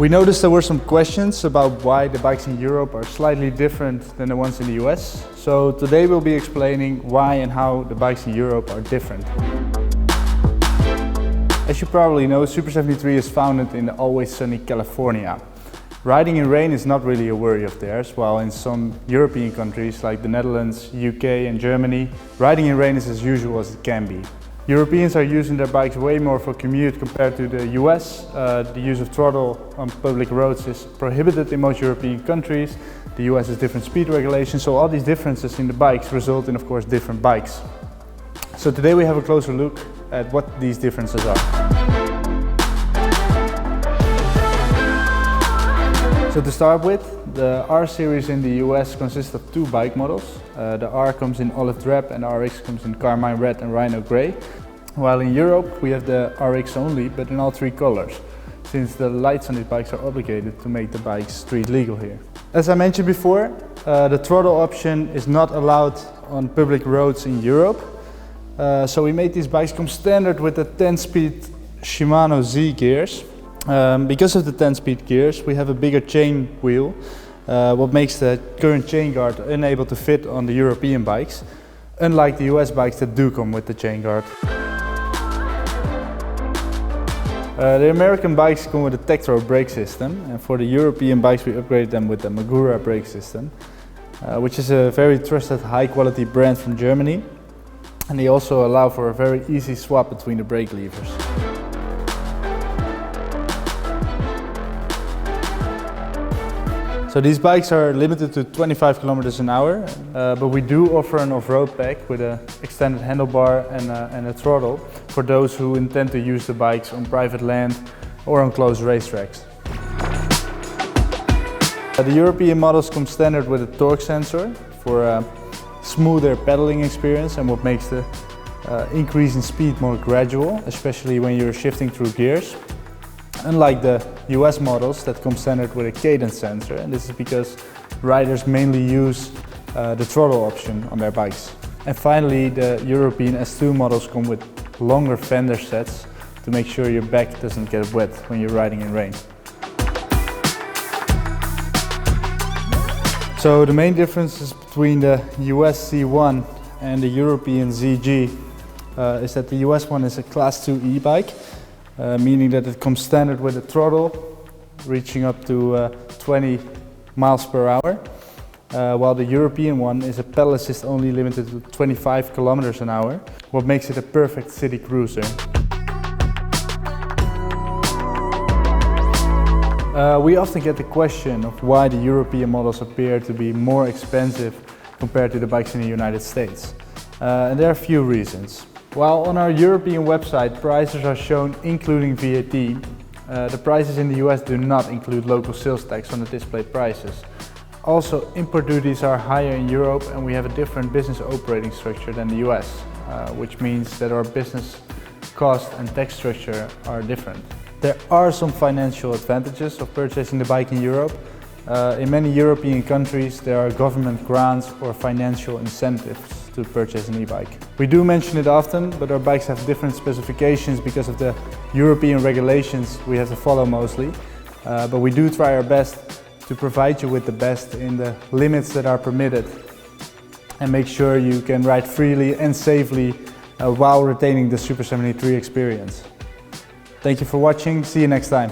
We noticed there were some questions about why the bikes in Europe are slightly different than the ones in the US. So today we'll be explaining why and how the bikes in Europe are different. As you probably know, SUPER73 is founded in the always sunny California. Riding in rain is not really a worry of theirs, while in some European countries like the Netherlands, UK and Germany, riding in rain is as usual as it can be. Europeans are using their bikes way more for commute compared to the US. The use of throttle on public roads is prohibited in most European countries. The US has different speed regulations, so all these differences in the bikes result in, of course, different bikes. So today we have a closer look at what these differences are. So to start with, the R series in the US consists of two bike models. The R comes in olive drab and the RX comes in carmine red and rhino grey. While in Europe we have the RX only, but in all three colors, since the lights on these bikes are obligated to make the bikes street legal here. As I mentioned before, the throttle option is not allowed on public roads in Europe. So we made these bikes come standard with the 10-speed Shimano Z gears. Because of the 10-speed gears, we have a bigger chain wheel, what makes the current chain guard unable to fit on the European bikes, unlike the US bikes that do come with the chain guard. The American bikes come with a Tektro brake system, and for the European bikes we upgraded them with the Magura brake system, which is a very trusted high-quality brand from Germany, and they also allow for a very easy swap between the brake levers. So these bikes are limited to 25 kilometers an hour, but we do offer an off-road pack with an extended handlebar and a throttle for those who intend to use the bikes on private land or on closed racetracks. The European models come standard with a torque sensor for a smoother pedaling experience and what makes the increase in speed more gradual, especially when you're shifting through gears. Unlike the US models that come standard with a cadence sensor, and this is because riders mainly use the throttle option on their bikes. And finally, the European S2 models come with longer fender sets to make sure your back doesn't get wet when you're riding in rain. So the main differences between the US C1 and the European ZG is that the US one is a Class 2 e-bike. Meaning that it comes standard with a throttle reaching up to 20 miles per hour, while the European one is a pedal assist only limited to 25 kilometers an hour, what makes it a perfect city cruiser. We often get the question of why the European models appear to be more expensive compared to the bikes in the United States. And there are a few reasons. While on our European website prices are shown including VAT, the prices in the US do not include local sales tax on the displayed prices. Also, import duties are higher in Europe and we have a different business operating structure than the US, which means that our business cost and tax structure are different. There are some financial advantages of purchasing the bike in Europe. In many European countries there are government grants or financial incentives to purchase an e-bike. We do mention it often, but our bikes have different specifications because of the European regulations we have to follow mostly. But we do try our best to provide you with the best in the limits that are permitted and make sure you can ride freely and safely while retaining the SUPER73 experience. Thank you for watching, see you next time.